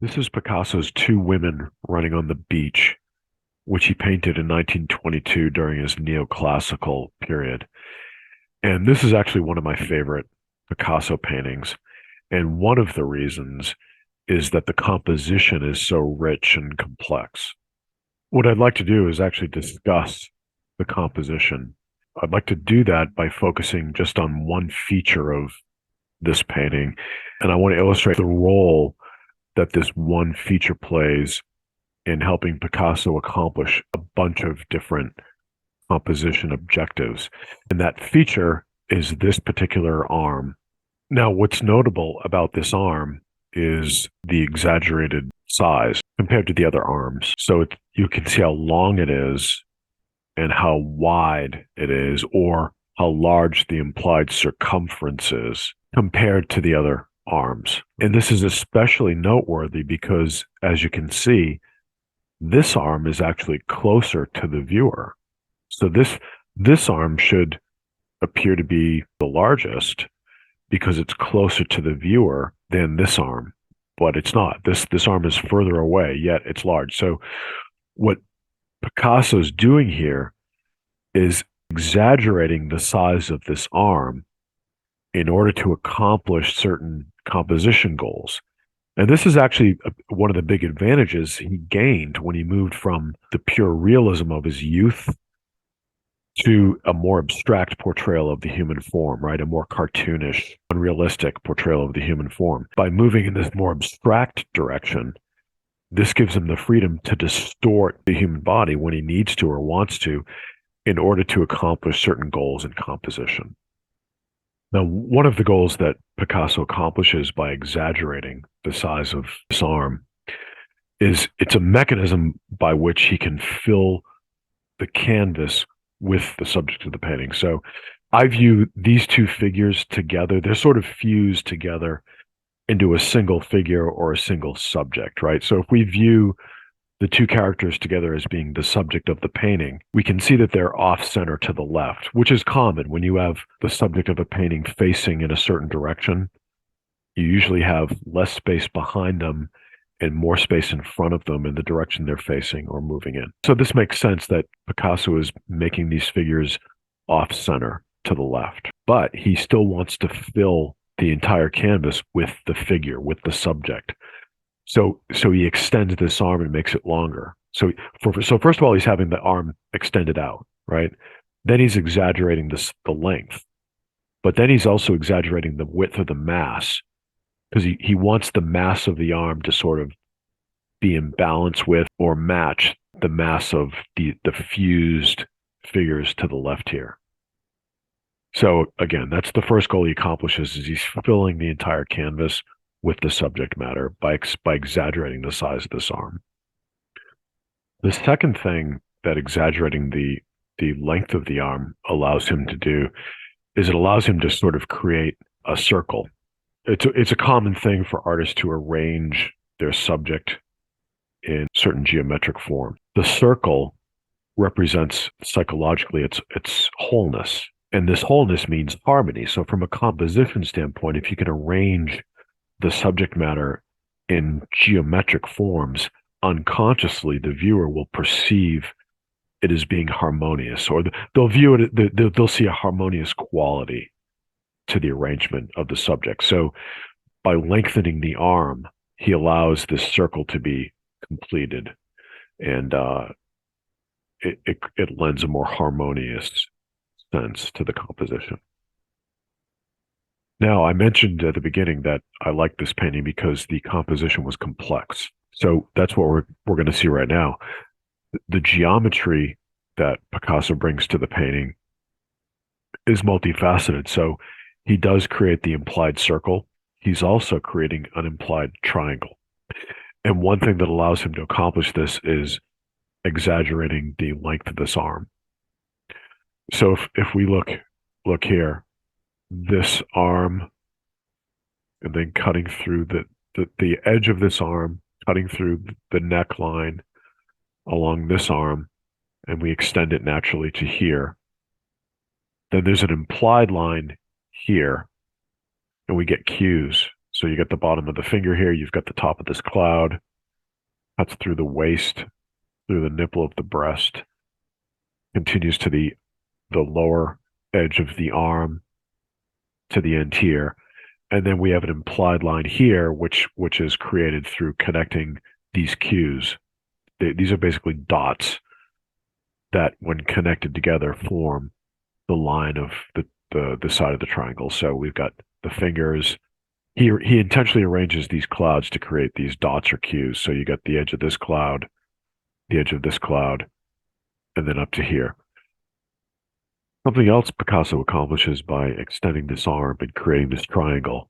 This is Picasso's Two Women Running on the Beach, which he painted in 1922 during his Neoclassical period. And this is actually one of my favorite Picasso paintings. And one of the reasons is that the composition is so rich and complex. What I'd like to do is actually discuss the composition. I'd like to do that by focusing just on one feature of this painting. And I want to illustrate the role that this one feature plays in helping Picasso accomplish a bunch of different composition objectives. And that feature is this particular arm. Now, what's notable about this arm is the exaggerated size compared to the other arms. So you can see how long it is and how wide it is, or how large the implied circumference is compared to the other arms. And this is especially noteworthy because, as you can see, this arm is actually closer to the viewer. So this arm should appear to be the largest because it's closer to the viewer than this arm, but it's not. This arm is further away, yet it's large. So what Picasso's doing here is exaggerating the size of this arm in order to accomplish certain composition goals. And this is actually one of the big advantages he gained when he moved from the pure realism of his youth to a more abstract portrayal of the human form, right? A more cartoonish, unrealistic portrayal of the human form. By moving in this more abstract direction, this gives him the freedom to distort the human body when he needs to or wants to in order to accomplish certain goals in composition. Now, one of the goals that Picasso accomplishes by exaggerating the size of this arm is it's a mechanism by which he can fill the canvas with the subject of the painting. So I view these two figures together, they're sort of fused together into a single figure or a single subject, right? So if we view the two characters together as being the subject of the painting, we can see that they're off center to the left, which is common when you have the subject of a painting facing in a certain direction. You usually have less space behind them and more space in front of them in the direction they're facing or moving in. So this makes sense that Picasso is making these figures off center to the left, but he still wants to fill the entire canvas with the figure, with the subject. So he extends this arm and makes it longer. So first of all, he's having the arm extended out, right? Then he's exaggerating the length, but then he's also exaggerating the width of the mass because he wants the mass of the arm to sort of be in balance with or match the mass of the fused figures to the left here. So again, that's the first goal he accomplishes is he's filling the entire canvas with the subject matter by exaggerating the size of this arm. The second thing that exaggerating the length of the arm allows him to do is it allows him to sort of create a circle. It's a common thing for artists to arrange their subject in certain geometric form. The circle represents psychologically its wholeness, and this wholeness means harmony. So from a composition standpoint, if you can arrange the subject matter in geometric forms, unconsciously the viewer will perceive it as being harmonious, or they'll view it, they'll see a harmonious quality to the arrangement of the subject. So by lengthening the arm, he allows this circle to be completed, and it lends a more harmonious sense to the composition. Now, I mentioned at the beginning that I like this painting because the composition was complex. So that's what we're going to see right now. The geometry that Picasso brings to the painting is multifaceted. So he does create the implied circle. He's also creating an implied triangle. And one thing that allows him to accomplish this is exaggerating the length of this arm. So if we look here, this arm, and then cutting through the edge of this arm, cutting through the neckline along this arm, and we extend it naturally to here. Then there's an implied line here, and we get cues. So you get the bottom of the finger here, you've got the top of this cloud, cuts through the waist, through the nipple of the breast, continues to the lower edge of the arm to the end here. And then we have an implied line here, which is created through connecting these cues. These are basically dots that, when connected together, form the line of the side of the triangle. So we've got the fingers. He intentionally arranges these clouds to create these dots or cues. So you got the edge of this cloud, the edge of this cloud, and then up to here. Something else Picasso accomplishes by extending this arm and creating this triangle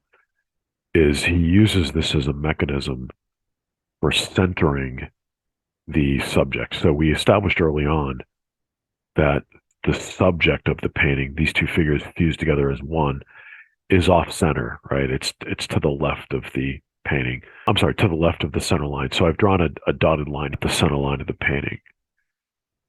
is he uses this as a mechanism for centering the subject. So we established early on that the subject of the painting, these two figures fused together as one, is off center, right? It's to the left of the painting. I'm sorry, to the left of the center line. So I've drawn a dotted line at the center line of the painting.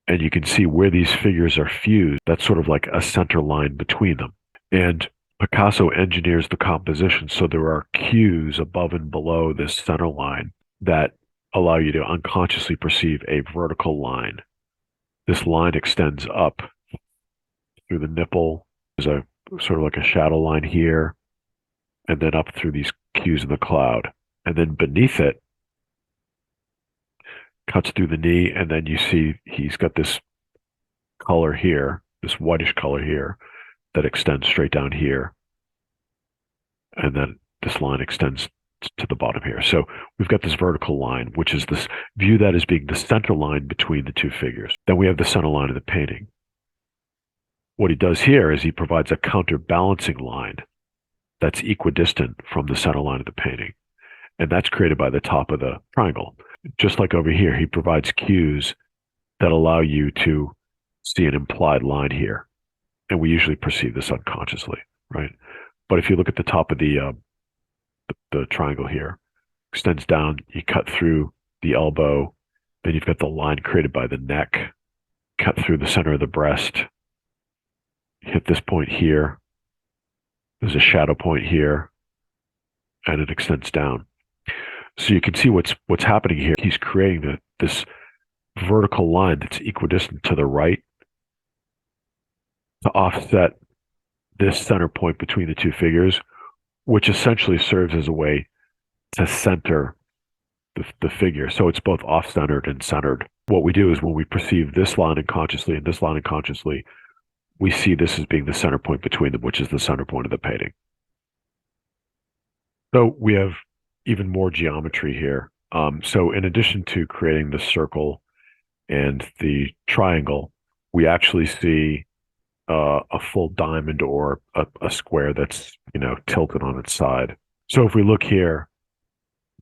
And you can see where these figures are fused. That's sort of like a center line between them. And Picasso engineers the composition so there are cues above and below this center line that allow you to unconsciously perceive a vertical line. This line extends up through the nipple. There's a sort of like a shadow line here, and then up through these cues in the cloud. And then beneath it, cuts through the knee, and then you see he's got this color here, this whitish color here, that extends straight down here. And then this line extends to the bottom here. So we've got this vertical line, which is this view that as being the center line between the two figures. Then we have the center line of the painting. What he does here is he provides a counterbalancing line that's equidistant from the center line of the painting. And that's created by the top of the triangle. Just like over here, he provides cues that allow you to see an implied line here. And we usually perceive this unconsciously, right? But if you look at the top of the triangle here, extends down, you cut through the elbow, then you've got the line created by the neck, cut through the center of the breast, hit this point here, there's a shadow point here, and it extends down. So you can see what's happening here. He's creating this vertical line that's equidistant to the right to offset this center point between the two figures, which essentially serves as a way to center the figure. So it's both off-centered and centered. What we do is when we perceive this line unconsciously and this line unconsciously, we see this as being the center point between them, which is the center point of the painting. So we have even more geometry here. So in addition to creating the circle and the triangle, we actually see a full diamond or a square that's, tilted on its side. So if we look here,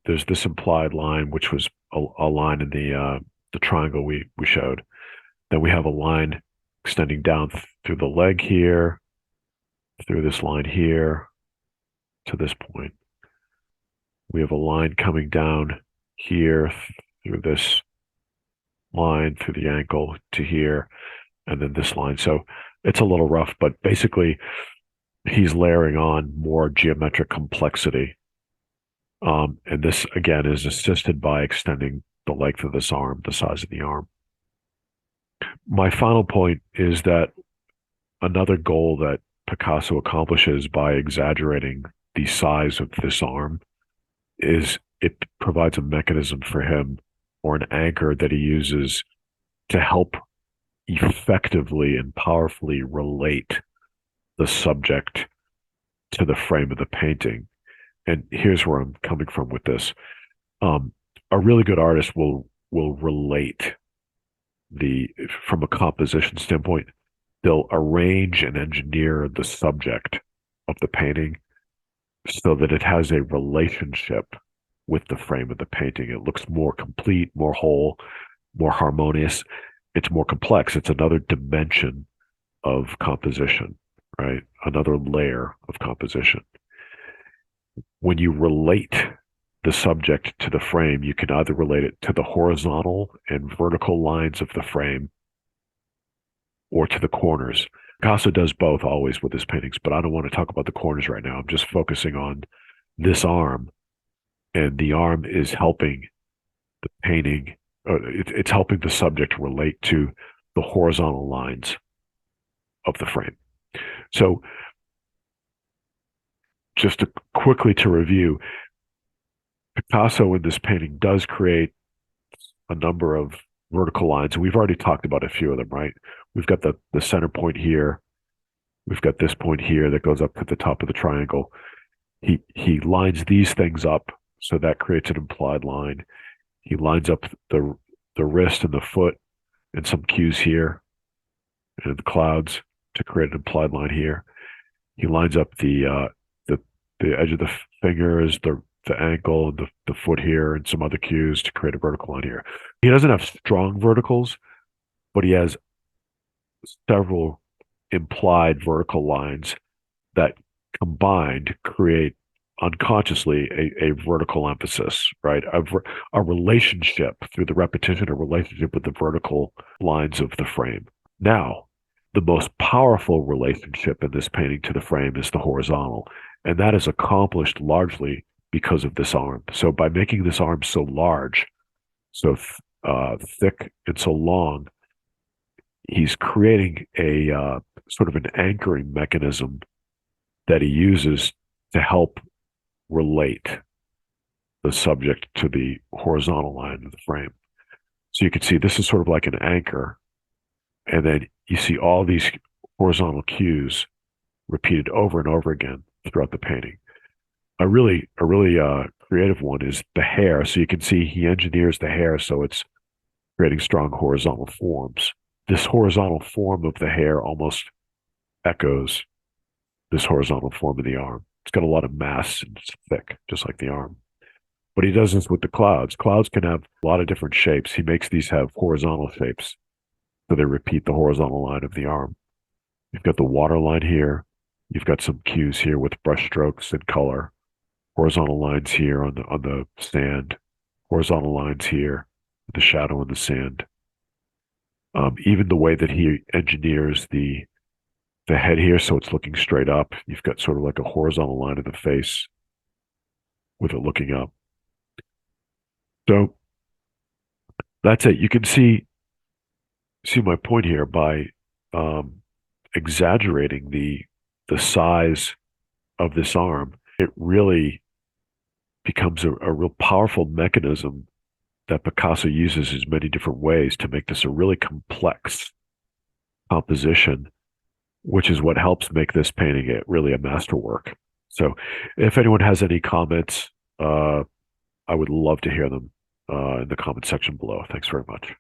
there's this implied line, which was a line in the triangle we showed. Then we have a line extending down through the leg here, through this line here, to this point. We have a line coming down here through this line, through the ankle to here, and then this line. So it's a little rough, but basically he's layering on more geometric complexity. And this, again, is assisted by extending the length of this arm, the size of the arm. My final point is that another goal that Picasso accomplishes by exaggerating the size of this arm is it provides a mechanism for him, or an anchor that he uses to help effectively and powerfully relate the subject to the frame of the painting. And here's where I'm coming from with this. A really good artist will relate from a composition standpoint, they'll arrange and engineer the subject of the painting so that it has a relationship with the frame of the painting. It looks more complete, more whole, more harmonious. It's more complex. It's another dimension of composition, right? Another layer of composition. When you relate the subject to the frame, you can either relate it to the horizontal and vertical lines of the frame or to the corners. Picasso does both always with his paintings, but I don't want to talk about the corners right now. I'm just focusing on this arm, and the arm is helping the painting, it's helping the subject relate to the horizontal lines of the frame. So just quickly to review, Picasso in this painting does create a number of vertical lines. We've already talked about a few of them, right? We've got the center point here. We've got this point here that goes up to the top of the triangle. He lines these things up, so that creates an implied line. He lines up the wrist and the foot and some cues here and the clouds to create an implied line here. He lines up the edge of the fingers, the ankle, and the foot here, and some other cues to create a vertical line here. He doesn't have strong verticals, but he has several implied vertical lines that combined create unconsciously a vertical emphasis, right? A relationship through the repetition, a relationship with the vertical lines of the frame. Now, the most powerful relationship in this painting to the frame is the horizontal, and that is accomplished largely because of this arm. So by making this arm so large, so thick and so long, he's creating a sort of an anchoring mechanism that he uses to help relate the subject to the horizontal line of the frame. So you can see this is sort of like an anchor, and then you see all these horizontal cues repeated over and over again throughout the painting. A really creative one is the hair. So you can see he engineers the hair so it's creating strong horizontal forms. This horizontal form of the hair almost echoes this horizontal form of the arm. It's got a lot of mass and it's thick, just like the arm. But he does this with the clouds. Clouds can have a lot of different shapes. He makes these have horizontal shapes, so they repeat the horizontal line of the arm. You've got the water line here. You've got some cues here with brush strokes and color. Horizontal lines here on the sand. Horizontal lines here, the shadow in the sand. Even the way that he engineers the head here, so it's looking straight up. You've got sort of like a horizontal line of the face with it looking up. So that's it. You can see my point here by exaggerating the size of this arm. It really becomes a real powerful mechanism that Picasso uses in many different ways to make this a really complex composition, which is what helps make this painting really a masterwork. So if anyone has any comments, I would love to hear them in the comment section below. Thanks very much.